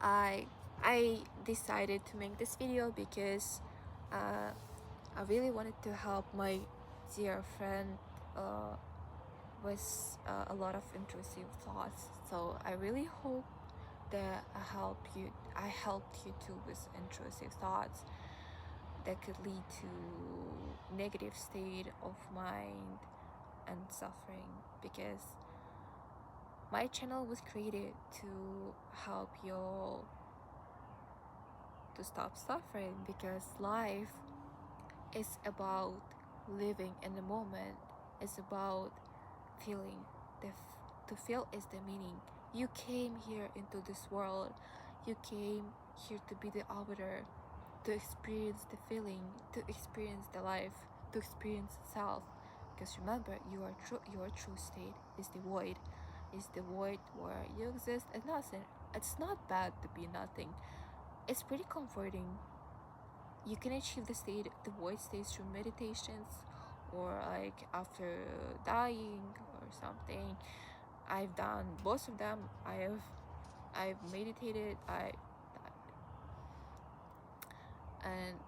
I decided to make this video because I really wanted to help my dear friend with a lot of intrusive thoughts. So I really hope that I helped you too with intrusive thoughts that could lead to negative state of mind and suffering, because my channel was created to help you to stop suffering, because life is about living in the moment. It's about feeling. To feel is the meaning. You came here into this world. You came here to be the arbiter, to experience the feeling, to experience the life, to experience self. Because remember, your true state is the void. Is the void where you exist as nothing. It's not bad to be nothing. It's pretty comforting. You can achieve the void state through meditations, or like after dying or something. I've done both of them. I've meditated. And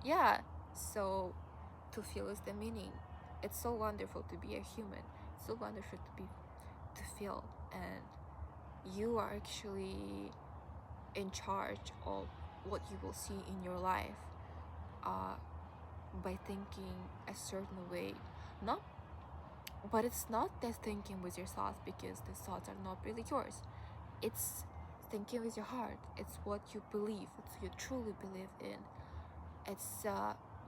yeah, so to feel is the meaning. It's so wonderful to be a human. It's so wonderful to feel, and you are actually in charge of what you will see in your life by thinking a certain way. Not But it's not that thinking with your thoughts, because the thoughts are not really yours. It's thinking with your heart. It's what you believe. It's what you truly believe in. It's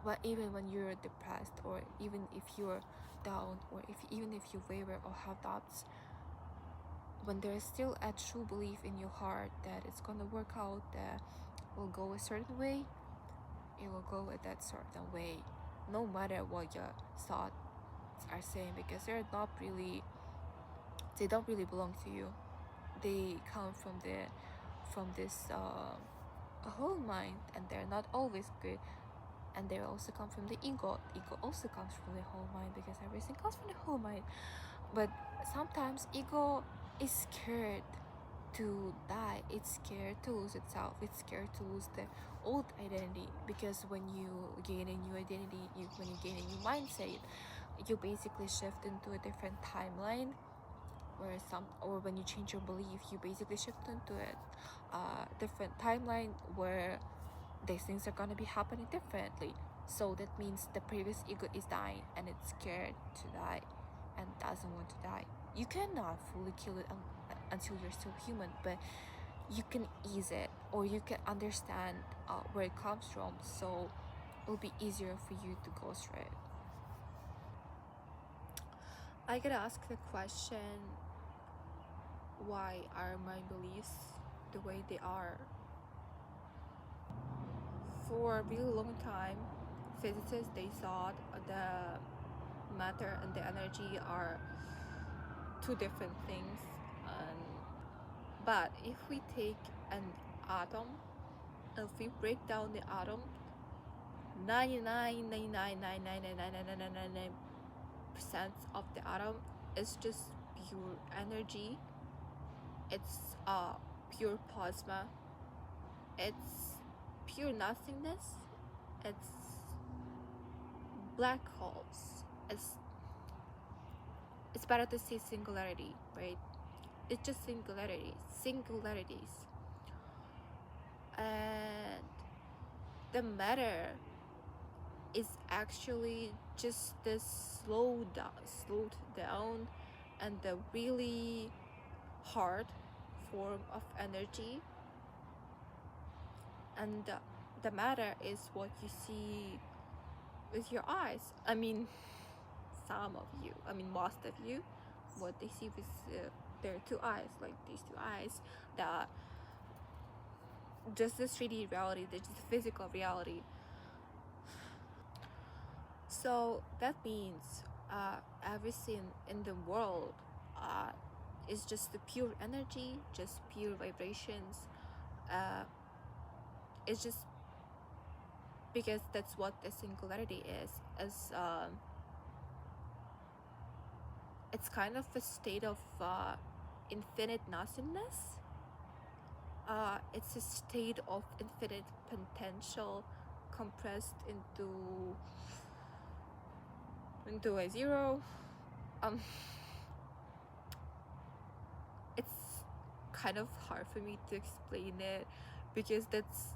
but even when you're depressed, or even if you're down, or even if you waver or have doubts, when there is still a true belief in your heart that it's gonna work out, that will go a certain way, it will go at that certain way, no matter what your thoughts are saying, because they don't really belong to you. They come from this whole mind, and they're not always good. And they also come from the ego. Ego also comes from the whole mind, because everything comes from the whole mind. But sometimes ego is scared to die. It's scared to lose itself. It's scared to lose the old identity, because when you gain a new identity, when you gain a new mindset, you basically shift into a different timeline, or when you change your belief, you basically shift into a different timeline where these things are gonna be happening differently. So that means the previous ego is dying, and it's scared to die and doesn't want to die. You cannot fully kill it until you're still human, but you can ease it, or you can understand where it comes from, so it'll be easier for you to go through it. I get asked the question, why are my beliefs the way they are? For a really long time, physicists, they thought the matter and the energy are two different things. But if we take an atom, if we break down the atom, 99.99999999% of the atom is just pure energy. It's pure plasma. It's pure nothingness. It's black holes. It's better to say singularity, right? It's just singularities. And the matter is actually just this slowed down and the really hard form of energy. And the matter is what you see with your eyes. I mean, most of you, what they see with their two eyes, like these two eyes, just this 3D reality, just the physical reality. So that means everything in the world is just the pure energy, just pure vibrations. It's just because that's what the singularity is. It's kind of a state of infinite nothingness. It's a state of infinite potential compressed into a zero. It's kind of hard for me to explain it, because that's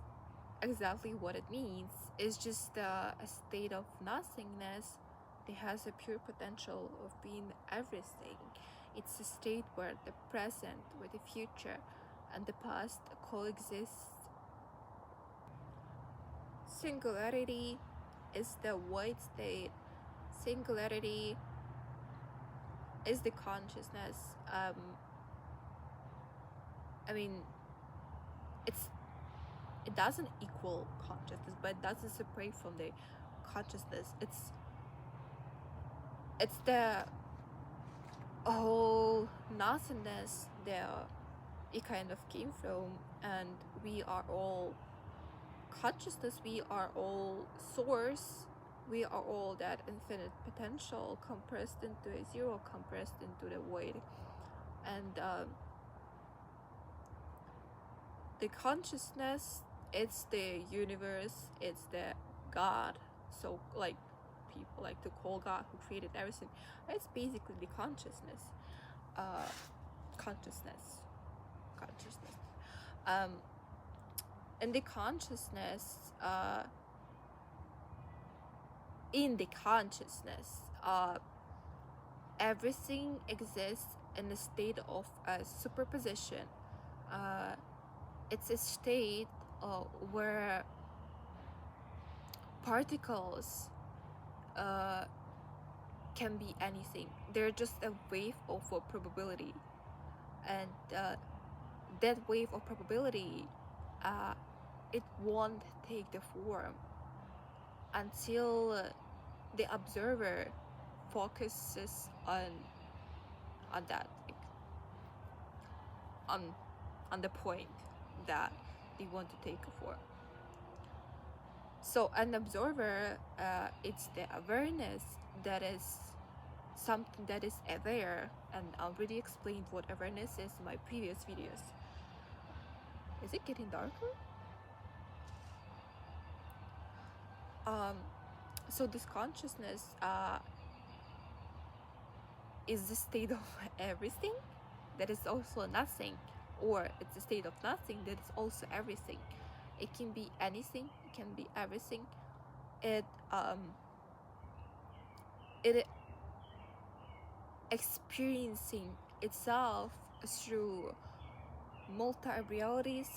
exactly what it means. It's just a state of nothingness that has a pure potential of being everything. It's a state where the present with the future and the past coexist. Singularity is the void state. Singularity is the consciousness. I mean, it doesn't equal consciousness, but it doesn't separate from the consciousness. It's the whole nothingness that it kind of came from, and we are all consciousness, we are all source, we are all that infinite potential compressed into a zero, compressed into the void. And the consciousness, it's the universe, it's the God. So like people like to call God who created everything. It's basically the consciousness. Consciousness. And the consciousness, in the consciousness, everything exists in a state of superposition. It's a state where particles can be anything. They're just a wave of a probability, and that wave of probability, it won't take the form until the observer focuses on that, like, on the point that they want to take a form. So an observer, it's the awareness that is something that is aware, and I already explained what awareness is in my previous videos. Is it getting darker? So this consciousness is the state of everything that is also nothing, or it's a state of nothing that is also everything. It can be anything, it can be everything. It experiencing itself through multi-realities,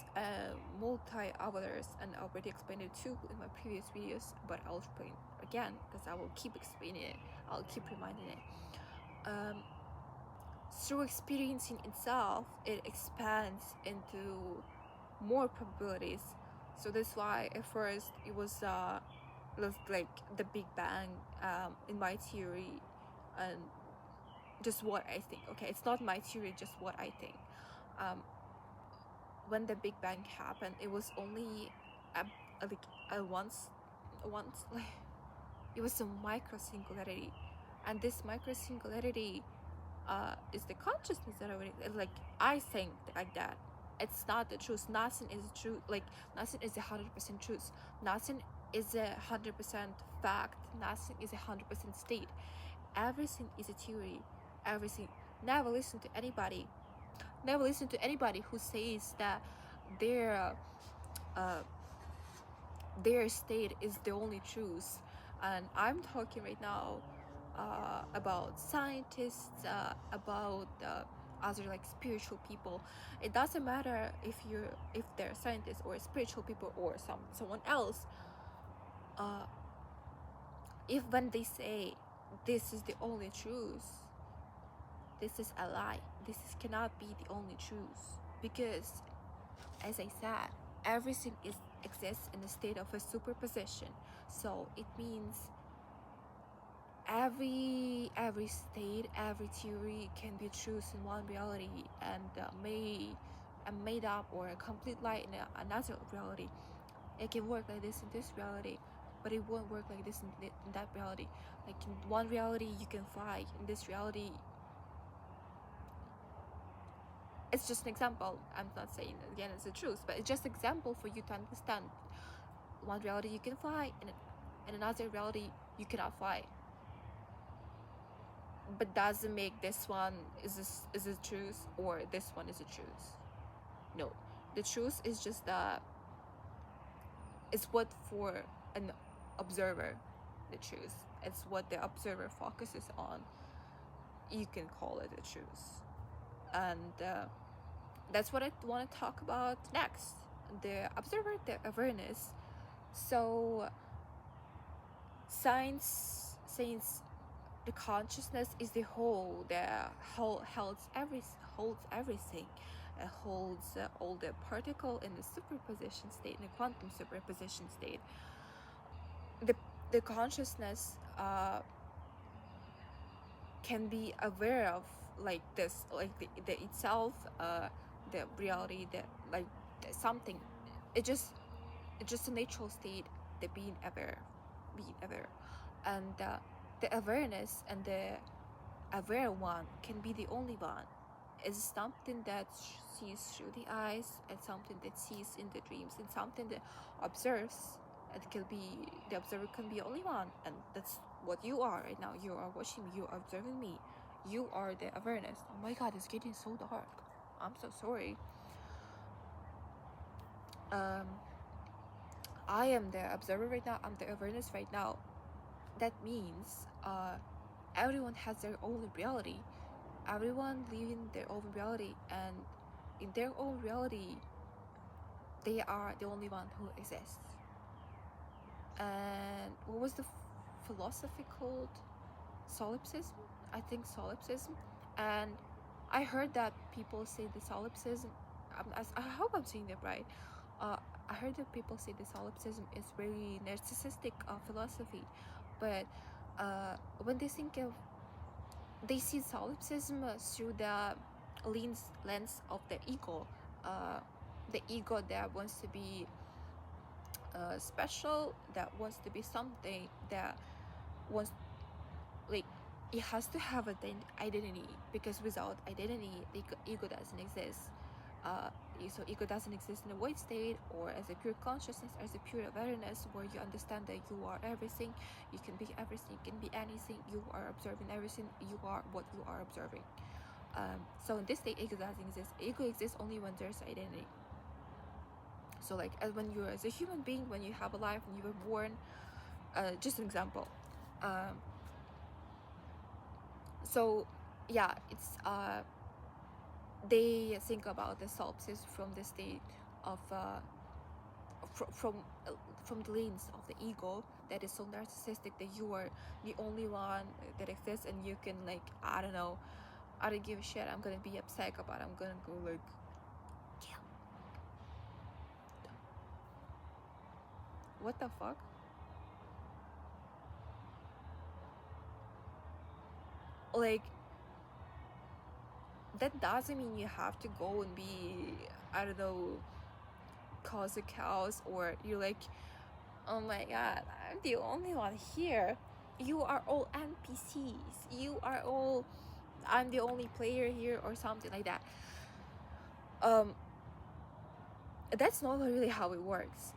multi-avatars, and I already explained it too in my previous videos, but I'll explain again because I will keep explaining it, I'll keep reminding it. Through experiencing itself, it expands into more probabilities. So that's why at first it was like the Big Bang, in my theory, and just what I think. Okay, it's not my theory, just what I think. When the Big Bang happened, it was only once like, it was a micro singularity, and this micro singularity is the consciousness that like I think like that. It's not the truth. Nothing is true. Like nothing is 100% truth. Nothing is 100% fact. Nothing is 100% state. Everything is a theory. Everything. Never listen to anybody. Never listen to anybody who says that their state is the only truth. And I'm talking right now about scientists, about other like spiritual people. It doesn't matter if they're scientists or spiritual people or someone else. If when they say this is the only truth, this is a lie. This cannot be the only truth, because as I said, everything exists in a state of a superposition. So it means every state, every theory can be truth in one reality and made up or a complete lie in another reality. It can work like this in this reality, but it won't work like this in that reality. Like in one reality you can fly, in this reality it's just an example. I'm not saying again it's the truth, but it's just an example for you to understand. One reality you can fly, and in another reality you cannot fly. But doesn't make this one is a truth, or this one is a truth. No, the truth is just it's what for an observer, the truth. It's what the observer focuses on. You can call it a truth, and that's what I want to talk about next. The observer, the awareness. So science says the consciousness is the whole that holds everything. It holds all the particle in the superposition state, in the quantum superposition state. The consciousness can be aware of like this, like the itself, the reality, that like something. It's just a natural state, the being aware, and the awareness and the aware one can be the only one. It's something that sees through the eyes, and something that sees in the dreams, and something that observes. It can be, the observer can be only one, and that's what you are right now. You are watching me, you are observing me, you are the awareness. Oh my god, it's getting so dark. I'm so sorry. I am the observer right now, I'm the awareness right now. That means everyone has their own reality. Everyone living their own reality, and in their own reality they are the only one who exists. And what was the philosophy called? Solipsism? I think solipsism. And I heard that people say the solipsism, I hope I'm saying that right. I heard that people say the solipsism is very narcissistic philosophy, but when they think of, they see solipsism through the lens of the ego that wants to be special, that wants to be something, that wants, like, it has to have an identity, because without identity the ego doesn't exist. So ego doesn't exist in a void state, or as a pure consciousness, as a pure awareness, where you understand that you are everything, you can be everything, you can be anything, you are observing everything, you are what you are observing. So in this state, ego doesn't exist. Ego exists only when there's identity. So like, when you're as a human being, when you have a life, when you were born, just an example. So yeah, it's they think about the solipsism from the state of from the lens of the ego that is so narcissistic, that you are the only one that exists, and you can, like, I don't know, I don't give a shit, I'm gonna be a psychopath, I'm gonna go like kill. What the fuck? Like, that doesn't mean you have to go and be, I don't know, cause a chaos, or you're like, oh my god, I'm the only one here. You are all NPCs. You are all, I'm the only player here, or something like that. That's not really how it works.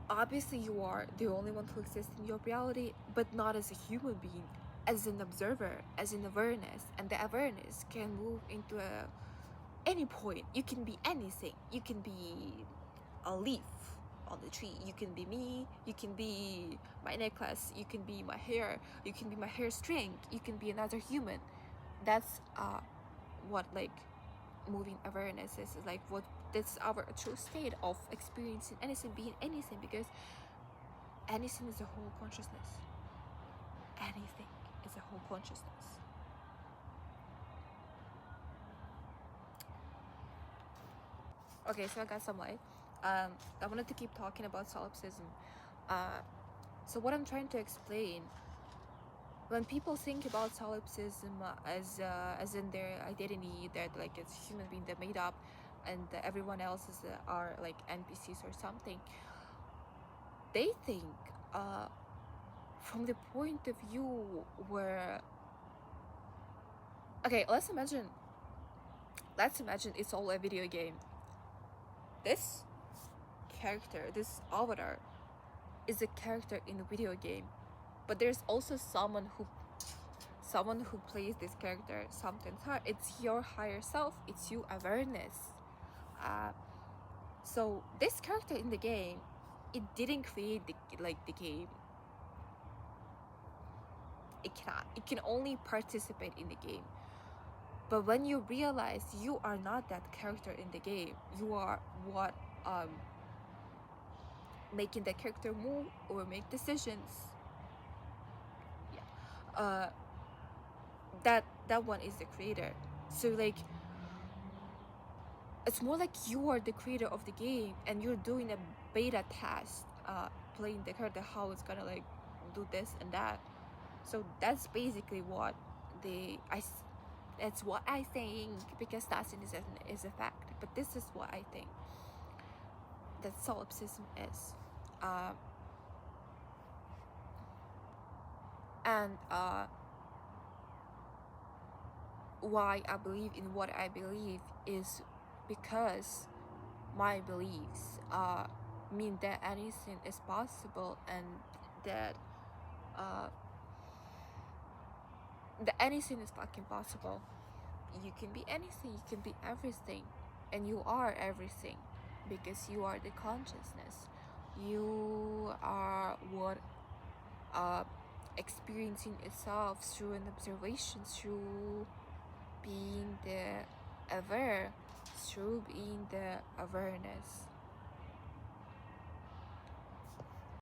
Obviously you are the only one who exists in your reality, but not as a human being, as an observer, as an awareness. And the awareness can move into any point. You can be anything. You can be a leaf on the tree, you can be me, you can be my necklace, you can be my hair, you can be my hair string, you can be another human. That's what, like, moving awareness is like, what, that's our true state of experiencing anything, being anything, because anything is a whole consciousness. Anything is a whole consciousness. Okay, so I got some light. I wanted to keep talking about solipsism. So what I'm trying to explain, when people think about solipsism as in their identity, that like it's human being that made up, and everyone else are like NPCs or something, they think from the point of view where, okay, let's imagine let's imagine it's all a video game. This character, this avatar, is a character in a video game, but there's also someone who plays this character sometimes hard. It's your higher self, it's your awareness. So this character in the game, it didn't create the game. It can only participate in the game. But when you realize you are not that character in the game, you are what making the character move or make decisions. Yeah. That one is the creator. So like, it's more like you are the creator of the game and you're doing a beta test, playing the character, how it's gonna like do this and that. So that's basically what that's what I think, because Dustin is a fact, but this is what I think that solipsism is. And why I believe in what I believe is because my beliefs mean that anything is possible, and that anything is fucking possible. You can be anything, you can be everything, and you are everything, because you are the consciousness. You are what experiencing itself through an observation, through being the aware, through being the awareness.